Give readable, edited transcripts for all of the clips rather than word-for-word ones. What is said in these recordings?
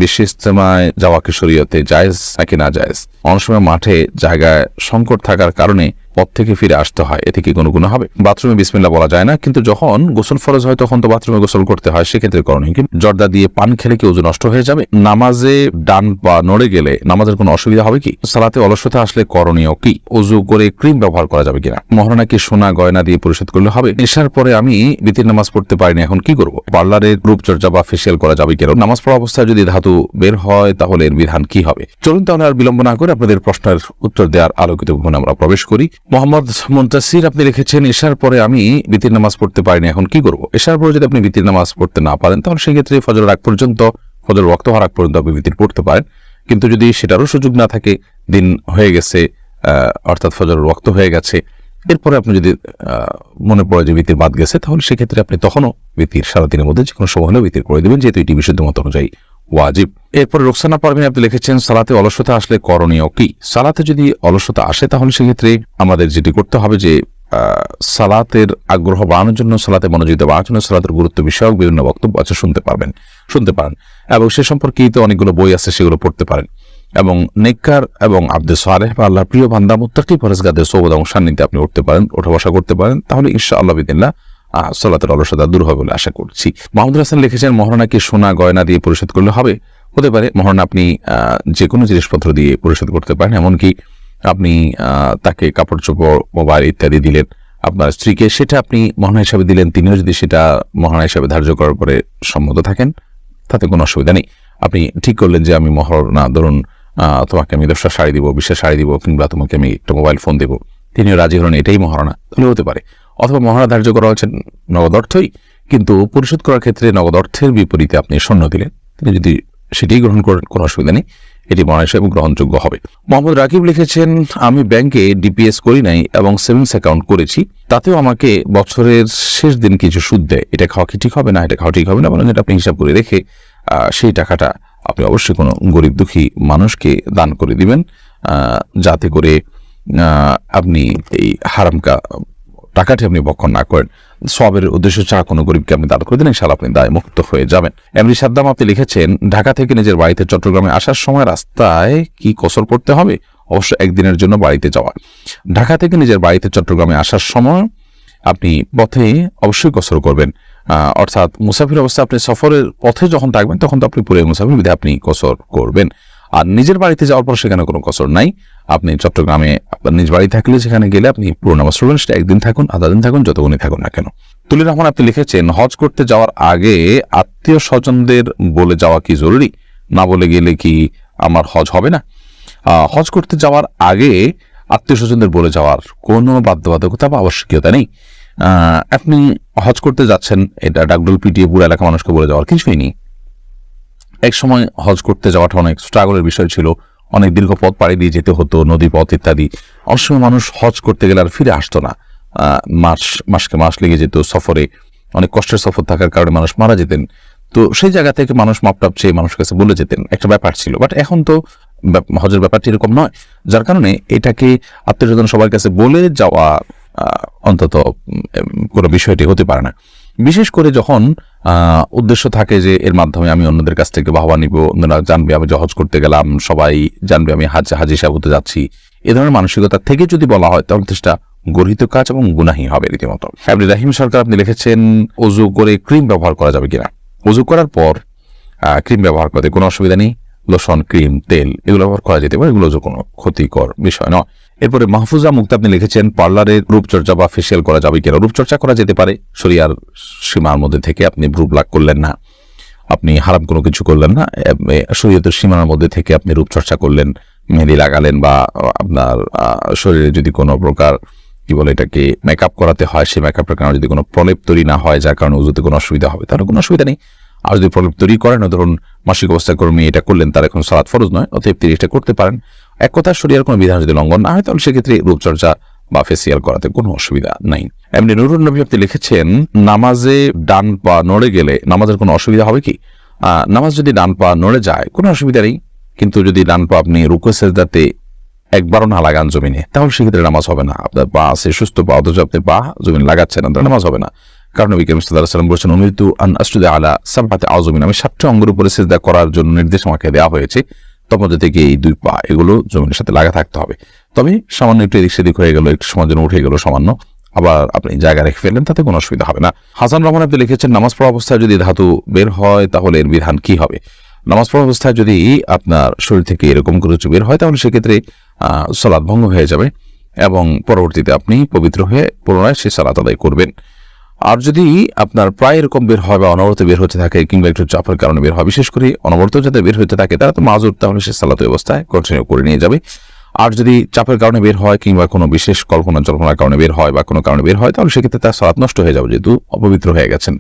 বিশ্ব ইজতেমায় যাওয়া কি শরীয়তে জায়েজ নাকি না জায়েজ? অনেক সময় মাঠে জায়গায় সংকট থাকার কারণে পথ থেকে ফিরে আসতে হয়, এতে কি কোনো গুনাহ হবে? বাথরুমে বিসমিল্লাহ বলা যায় না, কিন্তু যখন গোসল ফরজ হয় তখন তো বাথরুমে গোসল করতে হয়, সেক্ষেত্রে করণীয় কি? জর্দা দিয়ে পান খেলে কি ওযু নষ্ট হয়ে যাবে? নামাজে ডান পা নড়ে গেলে নামাজের কোনো অসুবিধা হবে কি? সালাতে অলসতা আসলে করণীয় কি? ওযু করে ক্রিম ব্যবহার করা যাবে কিনা? মহারণা কি সোনা গয়না দিয়ে পরিশোধ করলে হবে? এশার পরে আমি বিতির নামাজ পড়তে পারিনি, এখন কি করব? পার্লারের রূপচর্চা বা ফেসিয়াল করা যাবে কিনা? নামাজ পড়া অবস্থায় যদি ধাতু বের হয় তাহলে এর বিধান কি হবে? চলুন তাহলে আর বিলম্ব না করে আপনাদের প্রশ্নের উত্তর দেওয়ার আলোকিত ভবনে আমরা প্রবেশ করি। মোহাম্মদ মুনতাসির আপনি লিখেছেন, এশার পরে আমি বিতির নামাজ পড়তে পারিনি, এখন কি করব? এশার পরে যদি আপনি বিতির নামাজ পড়তে না পারেন তাহলে সেক্ষেত্রে ফজরের আগ পর্যন্ত, ফজর ওয়াক্ত হওয়ার আগ পর্যন্ত আপনি বিতির পড়তে পারেন। কিন্তু যদি সেটারও সুযোগ না থাকে, দিন হয়ে গেছে, অর্থাৎ ফজরের ওয়াক্ত হয়ে গেছে, এরপরে আপনি যদি মনে পড়ে যে বিতির বাদ গেছে, তাহলে সেক্ষেত্রে আপনি তখনও বিতির সারাদিনের মধ্যে যে কোনো সময় হলেও বিতির করে দেবেন, যেহেতু এটি বিশুদ্ধ মত অনুযায়ী ওয়াজিব। এরপরে রোকসানা পারভিন আপনি লিখেছেন, সালাতে অলসতা আসলে করণীয় কি? সালাতে যদি অলসতা আসে তাহলে সেক্ষেত্রে আমাদের যেটি করতে হবে যে সালাতের আগ্রহ বাড়ানোর জন্য, সালাতে মনোযোগ বাড়ানোর জন্য সালাতের গুরুত্ব বিষয়ক বিভিন্ন বক্তব্য আছে, শুনতে পারেন এবং সে সম্পর্কিত অনেকগুলো বই আছে, সেগুলো পড়তে পারেন এবং নেককার এবং আব্দে সালেহ বা আল্লাহর প্রিয় বান্দা মুত্তাকি পরহেজগারদের সোহবত এবং সান্নিধ্যে আপনি উঠতে পারেন, ওঠা বসা করতে পারেন, তাহলে ইনশাআল্লাহ বিদিল্লাহ সালাতের অলসতা দূর হবে বলে আশা করছি। মাহমুদুল হাসান লিখেছেন, মহারণা কি সোনা গয়না দিয়ে পরিশোধ করলে হবে? হতে পারে। মহারণা আপনি যে কোনো জিনিসপত্র দিয়ে পরিশোধ করতে পারেন, এমনকি আপনি তাকে কাপড় চোপড়, মোবাইল ইত্যাদি দিলেন আপনার স্ত্রীকে, সেটা আপনি মহারণা হিসাবে দিলেন, তিনিও যদি সেটা মহারণা হিসাবে ধার্য করার পরে সম্মত থাকেন তাতে কোনো অসুবিধা নেই। আপনি ঠিক করলেন যে আমি মহারণা, ধরুন তোমাকে আমি 10টা শাড়ি দিব, 20টা শাড়ি দিব, কিংবা তোমাকে আমি একটা মোবাইল ফোন দেবো, তিনিও রাজি হলেন, এটাই মহারণা, তাহলে হতে পারে। অথবা মহারণা ধার্য করা হচ্ছে নগদ অর্থই, কিন্তু পরিশোধ করার ক্ষেত্রে নগদ অর্থের বিপরীতে আপনি স্বর্ণ দিলেন, তিনি যদি সেটাই গ্রহণ করেন কোনো অসুবিধা নেই, এটি মহারণা হিসেবে গ্রহণযোগ্য হবে। মোহাম্মদ রাকিব লিখেছেন, আমি ব্যাংকে ডিপিএস করি নাই এবং সেভিংস অ্যাকাউন্ট করেছি, তাতেও আমাকে বছরের শেষ দিন কিছু সুদ দেয়, এটা খাওয়া কি ঠিক হবে? না, এটা খাওয়া ঠিক হবে না, বরং এটা আপনি হিসাব করে রেখে সেই টাকাটা আপনি অবশ্যই কোনো গরিব দুঃখী মানুষকে দান করে দিবেন, যাতে করে আপনি এই হারামকা টাকাটি আপনি বক্ষণ না করেন। সওয়াবের উদ্দেশ্য ছাড়া কোনো গরিবকে আপনি দান করে দিন, ইনশাআল্লাহ আপনি দায় মুক্ত হয়ে যাবেন। এমনি সাদ্দাম আপনি লিখেছেন, ঢাকা থেকে নিজের বাড়িতে চট্টগ্রামে আসার সময় রাস্তায় কি কসর পড়তে হবে? অবশ্য একদিনের জন্য বাড়িতে যাওয়া। ঢাকা থেকে নিজের বাড়িতে চট্টগ্রামে আসার সময় আপনি পথে অবশ্যই কসর করবেন, অর্থাৎ মুসাফির অবস্থা আপনি সফরের পথে যখন থাকবেন তখন তো আপনি পুরো মুসাফির বিধে আপনি কসর করবেন। আর নিজের বাড়িতে যাওয়ার পর সেখানে কোনো কসর নাই, আপনি চট্টগ্রামে আপনার নিজ বাড়ি থাকলে সেখানে গেলে আপনি পুরো নামাজ পড়বেন, সেটা একদিন থাকুন, আধা দিন থাকুন, যতক্ষণই থাকুন না কেন। তুলির রহমান আপনি লিখেছেন, হজ করতে যাওয়ার আগে আত্মীয় স্বজনদের বলে যাওয়া কি জরুরি? না বলে গেলে কি আমার হজ হবে না? হজ করতে যাওয়ার আগে আত্মীয় স্বজনদের বলে যাওয়ার কোনো বাধ্যবাধকতা বা আবশ্যকীয়তা নেই। আপনি হজ করতে যাচ্ছেন, এটা ডাকডোল পিটিয়ে পুরো এলাকা মানুষকে বলে যাওয়ার কিছুই নেই। এক সময় হজ করতে যাওয়াটা অনেক স্ট্রাগলের বিষয় ছিল, অনেক দীর্ঘ পথ পাড়ি দিয়ে যেতে হতো, নদী পথ ইত্যাদি। অনেক সময় মানুষ হজ করতে গেলে আর ফিরে আসতো না, মাসকে মাস লেগে যেত সফরে, অনেক কষ্টের সফর থাকার কারণে মানুষ মারা যেতেন। তো সেই জায়গা থেকে মানুষ মাপটাপ চেয়ে মানুষের কাছে বলে যেতেন, একটা ব্যাপার ছিল। বাট এখন তো হজের ব্যাপারটি এরকম নয়, যার কারণে এটাকে আত্মীয় স্বজন সবার কাছে বলে যাওয়া অন্তত কোনো বিষয়টি হতে পারে না। বিশেষ করে যখন উদ্দেশ্য থাকে যে এর মাধ্যমে আমি অন্যদের কাছ থেকে বাহবা নিব, অন্যরা জানবে আমি হজ করতে গেলাম, সবাই জানবে আমি হাজি সাহেব হতে যাচ্ছি, এ ধরনের মানসিকতা থেকে যদি বলা হয় তাহলে চেষ্টা গর্হিত কাজ এবং গুনাহি হবে রীতিমতো। আব্দুর রাহিম সরকার আপনি লিখেছেন, ওযু করে ক্রিম ব্যবহার করা যাবে কিনা? ওযু করার পর ক্রিম ব্যবহার করতে কোনো অসুবিধা নেই, লোশন, ক্রিম, তেল এগুলো ব্যবহার করা যেতে পারে, এগুলো কোনো ক্ষতিকর বিষয় নয়। এরপরে মাহফুজা মুক্তা আপনি লিখেছেন, পার্লারে রূপচর্চা বা ফেসিয়াল করা যাবে কিনা? রূপচর্চা করা যেতে পারে শরিয়ার সীমার মধ্যে থেকে, আপনি ভ্রু ব্লাক করলেন না, আপনি হারাম কোনো কিছু করলেন না, শরীয়তের সীমার মধ্যে থেকে আপনি রূপচর্চা করলেন, মেহেদি লাগালেন, বা আপনার শরীরে যদি কোনো প্রকার কি বলে এটাকে মেকআপ করাতে হয়, সেই মেকআপের কারণে যদি কোনো প্রলেপ তৈরি না হয় যার কারণে উযুতে কোনো অসুবিধা হবে, তাহলে কোনো অসুবিধা নেই। আর যদি প্রলেপ তৈরি করেন, ধরুন মাসিক অবস্থায় কর্মী এটা করলেন, তার এখন সালাত ফরজ নয়, অতএব তিনি এটা করতে পারেন। এক কথা শরীয়র কোনো বিধান যদি লঙ্ঘন না হয় তাহলে সেক্ষেত্রে রূপচর্চা বা ফেসিয়াল করাতে কোনো অসুবিধা নাই। এমনি নুরুন নবী আপনি লিখেছেন, নামাজে ডান পা নড়ে গেলে নামাজের কোনো অসুবিধা হবে কি? নামাজ যদি ডান পা নড়ে যায় কোনো অসুবিধা নেই, কিন্তু যদি ডান পা আপনি রুকু সিজদাতে একবারও না লাগান জমিনে, তাহলে সেক্ষেত্রে নামাজ হবে না। আপনার পা আছে সুস্থ পা, অথচ আপনি পা জমিনে লাগাচ্ছেন না, তাহলে নামাজ হবে না। কারণ নবী করিম সাল্লাল্লাহু আলাইহি ওয়াসাল্লাম বলেছেন, উমিরতু আন আসজুদা আলা সাবআতি আযমিন, আমি 7টি অঙ্গের উপরে সিজদা করার জন্য নির্দেশ আমাকে দেওয়া হয়েছে। তার মধ্যে থেকে এই 2 পা এগুলো জমিনের সাথে লাগা থাকতে হবে। তবে সামান্য একটু এদিক সেদিক হয়ে গেল, একটু সময়ের জন্য উঠে গেল সামান্য, আবার আপনি জায়গা রেখে ফেললেন, তাতে কোনো অসুবিধা হবে না। হাসান রহমান আপনি লিখেছেন, নামাজ পড়া অবস্থায় যদি ধাতু বের হয় তাহলে এর বিধান কি হবে? নামাজ পড়া অবস্থায় যদি আপনার শরীর থেকে এরকম কিছু বের হয় তাহলে সেক্ষেত্রে সালাত ভঙ্গ হয়ে যাবে এবং পরবর্তীতে আপনি পবিত্র হয়ে পুনরায় সেই সালাত আদায় করবেন। আর যদি আপনার প্রায় এরকম বের হয় বা অনবরত বের হতে থাকে কিংবা একটু চাপের কারণে বের হয়, বিশেষ করে অনবরত যাতে বের হতে থাকে তারা তো মাজুর, তাহলে সে সালাত অবস্থায় কন্টিনিউ করে নিয়ে যাবে। আর যদি চাপের কারণে বের হয় কিংবা কোনো বিশেষ কল্পনা জল্পনার কারণে বের হয় বা কোনো কারণে বের হয় তাহলে সেক্ষেত্রে তার সালাত নষ্ট হয়ে যাবে, যেহেতু অপবিত্র হয়ে গেছেন,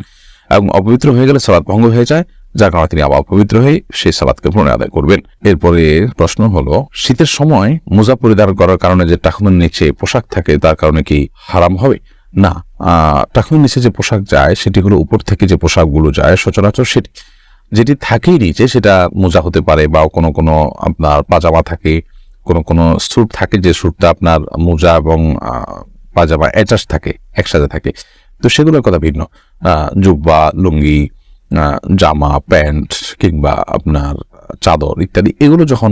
এবং অপবিত্র হয়ে গেলে সালাত ভঙ্গ হয়ে যায়, যার কারণে তিনি আবার পবিত্র হয়ে সেই সালাতকে পুনরায় আদায় করবেন। এরপরে প্রশ্ন হলো, শীতের সময় মোজা পরিধান করার কারণে যে টাকনুর নিচে পোশাক থাকে তার কারণে কি হারাম হবে? না, টাকনুর নিচে যে পোশাক যায় সেটি হলো উপর থেকে যে পোশাকগুলো যায় সচরাচর সেটি যেটি থাকেই নিচে, সেটা মোজা হতে পারে বা কোনো কোনো আপনার পাজামা থাকে, কোনো কোনো স্যুট থাকে যে স্যুটটা আপনার মোজা এবং পাজামা অ্যাটাচ থাকে, একসাথে থাকে, তো সেগুলোর কথা ভিন্ন। জুব্বা, লুঙ্গি, জামা, প্যান্ট কিংবা আপনার চাদর ইত্যাদি এগুলো যখন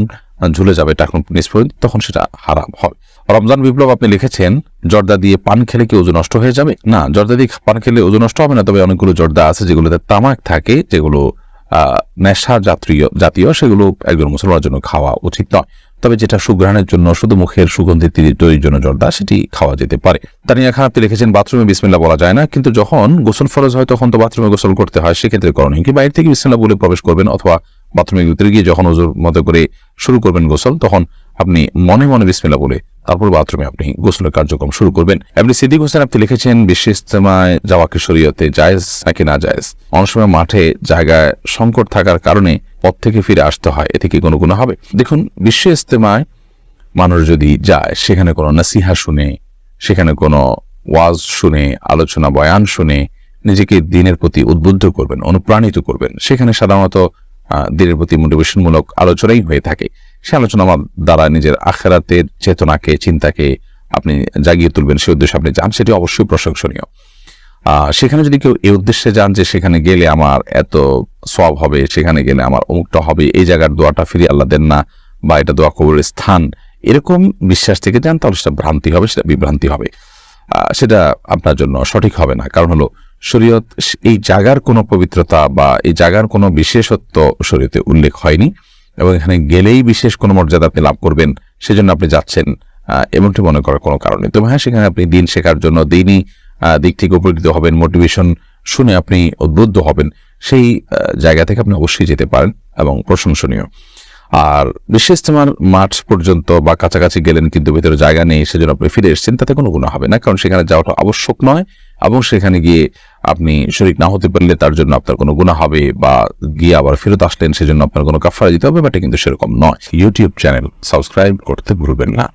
ঝুলে যাবে টাকনুর নিচ পর্যন্ত তখন সেটা হারাম হবে। রমজান বিপ্লব আপনি লিখেছেন, জর্দা দিয়ে পান খেলে কি ওজন নষ্ট হয়ে যাবে? না, জর্দা দিয়ে পান খেলে ওজন নষ্ট হবে না, তবে অনেকগুলো জর্দা আছে যেগুলোতে তামাক থাকে, যেগুলো নেশা জাতীয়, সেগুলো একজন মুসলমানের জন্য খাওয়া উচিত নয়। তবে যেটা সুঘ্রাণের জন্য, শুধু মুখের সুগন্ধি তৈরির জন্য জর্দা, সেটি খাওয়া যেতে পারে। তানিয়া খান আপনি লিখেছেন, বাথরুমে বিসমিল্লাহ বলা যায় না, কিন্তু যখন গোসল ফরজ হয় তখন তো বাথরুমে গোসল করতে হয়, সেক্ষেত্রে করণীয় কি? বাইরে থেকে বিসমিল্লাহ বলে প্রবেশ করবেন অথবা বাথরুমের ভিতরে গিয়ে যখন ওজুর মতো করে শুরু করবেন গোসল, তখন আপনি মনে মনে বিসমিল্লাহ বলে তারপর বাথরুমে আপনি গোসলের কার্যক্রম শুরু করবেন। এমনি সিদ্দিক হোসেন আপনি লিখেছেন, বিশ্ব ইজতেমায় যাওয়া কি শরীয়তে জায়েজ নাকি না জায়েজ? অনেক সময় মাঠে জায়গায় সংকট থাকার কারণে পথ থেকে ফিরে আসতে হয়, এতে কি কোনো গুনাহ হবে? দেখুন, বিশ্ব ইজতেমায় মানুষ যদি যায়, সেখানে কোনো নাসিহা শুনে, সেখানে কোনো ওয়াজ শুনে, আলোচনা বয়ান শুনে নিজেকে দিনের প্রতি উদ্বুদ্ধ করবেন, অনুপ্রাণিত করবেন, সেখানে সাধারণত দিনের প্রতি মোটিভেশনমূলক আলোচনাই হয়ে থাকে। সে আলোচনা দ্বারা নিজের আখিরাতের চেতনাকে, চিন্তাকে আপনি জাগিয়ে তুলবেন, সে উদ্দেশ্যে আপনি যান, সেটি অবশ্যই প্রশংসনীয়। সেখানে যদি কেউ এই উদ্দেশ্যে যান যে সেখানে গেলে আমার এত সওয়াব হবে, সেখানে গেলে আমার অমুকটা হবে, এই জায়গার দোয়াটা ফিরে আল্লাহ দেন না, বা এটা দোয়া কবুলের স্থান, এরকম বিশ্বাস থেকে যান, তাহলে সেটা ভ্রান্তি হবে, সেটা বিভ্রান্তি হবে, সেটা আপনার জন্য সঠিক হবে না। কারণ হলো, শরীয়ত এই জায়গার কোনো পবিত্রতা বা এই জায়গার কোনো বিশেষত্ব শরীয়তে উল্লেখ হয়নি, এবং এখানে গেলেই বিশেষ কোনো মর্যাদা আপনি লাভ করবেন সেজন্য আপনি যাচ্ছেন, এমনটি মনে করার কোনো কারণ নেই। তবে হ্যাঁ, সেখানে আপনি দিন শেখার জন্য, দিনই দিক থেকে উপকৃত হবেন, মোটিভেশন শুনে আপনি উদ্বুদ্ধ হবেন, সেই জায়গা থেকে আপনি অবশ্যই যেতে পারেন এবং প্রশংসনীয়। আর বিশ্ব ইজতেমার মাঠ পর্যন্ত বা কাছাকাছি গেলেন কিন্তু ভিতরে জায়গা নেই, সেজন্য আপনি ফিরে এসেছেন, তাতে কোনো গুনাহ হবে না, কারণ সেখানে যাওয়াটা আবশ্যক নয়, এবং সেখানে গিয়ে আপনি শরীক না হতে পারলে তার জন্য আপনার কোনো গুনাহ হবে, বা গিয়ে আবার ফেরত আসলেন সেজন্য আপনার কোনো কাফারা দিতে হবে, বাট কিন্তু সেরকম নয়। ইউটিউব চ্যানেল সাবস্ক্রাইব করতে ভুলবেন না।